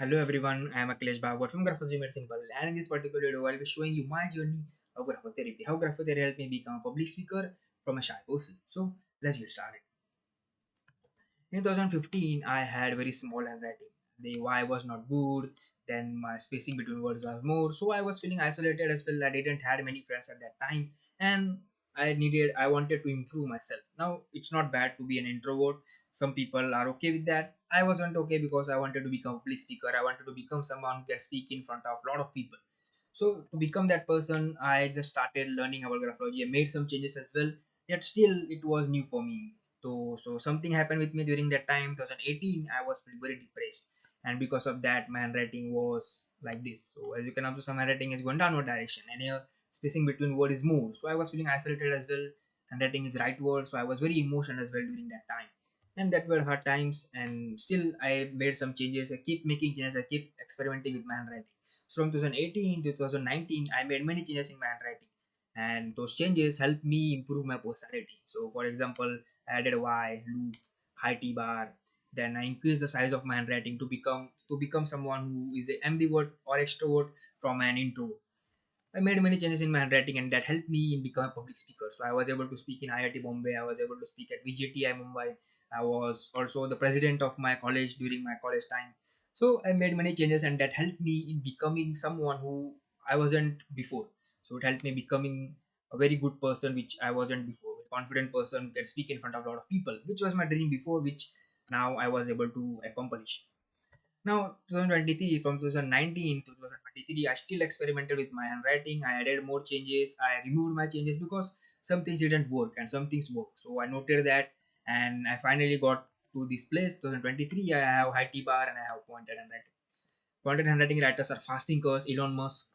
Hello everyone, I am Akhilesh Bhagwat from Graphologymadesimple, and in this particular video I'll be showing you my journey of graphotherapy, how graphotherapy helped me become a public speaker from a shy person. So let's get started. In 2015, I had very small handwriting. The Y was not good, then my spacing between words was more, so I was feeling isolated as well. I didn't had many friends at that time, and I wanted to improve myself. Now it's not bad to be an introvert. Some people are okay with that. I wasn't okay because I wanted to become a public speaker. I wanted to become someone who can speak in front of a lot of people. So to become that person, I just started learning about graphology. I made some changes as well. Yet still, it was new for me. So something happened with me during that time, 2018. I was very depressed, and because of that, my handwriting was like this. So as you can observe, some handwriting is going downward direction, and here spacing between word is more. So I was feeling isolated as well. Handwriting is right word, so I was very emotional as well during that time, and that were hard times. And still, I made some changes. I keep making changes. I keep experimenting with my handwriting. So from 2018 to 2019, I made many changes in my handwriting, and those changes helped me improve my personality. So, for example, I added a Y, loop, high T bar. Then I increased the size of my handwriting to become someone who is an ambivert or extrovert from an introvert. I made many changes in my handwriting, and that helped me in becoming a public speaker. So I was able to speak in IIT Bombay. I was able to speak at VJTI Mumbai. I was also the president of my college during my college time. So I made many changes, and that helped me in becoming someone who I wasn't before. So it helped me becoming a very good person, which I wasn't before. A confident person who can speak in front of a lot of people, which was my dream before, which now I was able to accomplish. Now, 2023, from 2019 to 2023, I still experimented with my handwriting. I added more changes. I removed my changes because some things didn't work and some things worked. So I noted that, and I finally got to this place. 2023, I have high T bar and I have pointed handwriting. Pointed handwriting writers are fast thinkers. Elon Musk,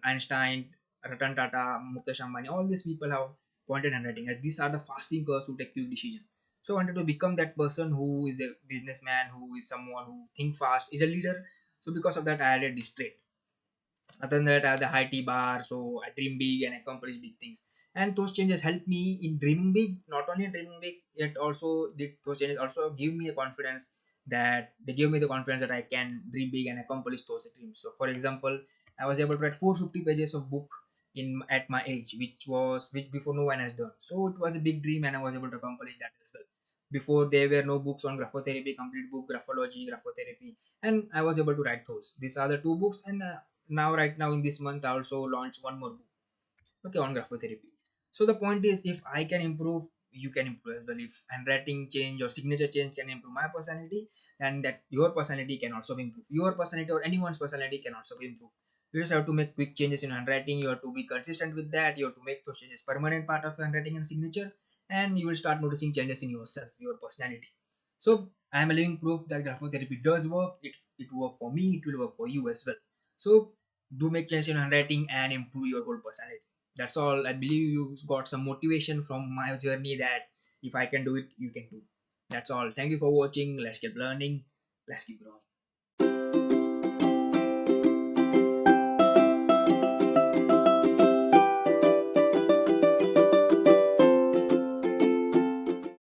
Einstein, Ratan Tata, Mukesh Ambani. All these people have pointed handwriting. And these are the fast thinkers who take quick decisions. So I wanted to become that person who is a businessman, who is someone who think fast, is a leader. So because of that, I added this trait. Other than that, I have the high T bar, so I dream big and accomplish big things. And those changes help me in dreaming big. Not only dreaming big, yet also those changes also give me a confidence that they give me the confidence that I can dream big and accomplish those dreams. So, for example, I was able to write 450 pages of book in at my age, which before no one has done. So it was a big dream, and I was able to accomplish that as well. Before there were no books on graphotherapy, complete book, graphology, graphotherapy, and I was able to write those. These are the two books, and now right now in this month I also launched one more book, okay, on graphotherapy. So the point is, if I can improve, you can improve as well. If handwriting change or signature change can improve my personality, and that your personality can also be improved. Your personality or anyone's personality can also be improved. You just have to make quick changes in handwriting. You have to be consistent with that. You have to make those changes permanent part of your handwriting and signature, and you will start noticing changes in yourself, your personality. So I am a living proof that graphotherapy does work. It work for me, it will work for you as well. So do make changes in handwriting and improve your whole personality. That's all. I believe you got some motivation from my journey that if I can do it, you can do. That's all. Thank you for watching. Let's keep learning. Let's keep growing.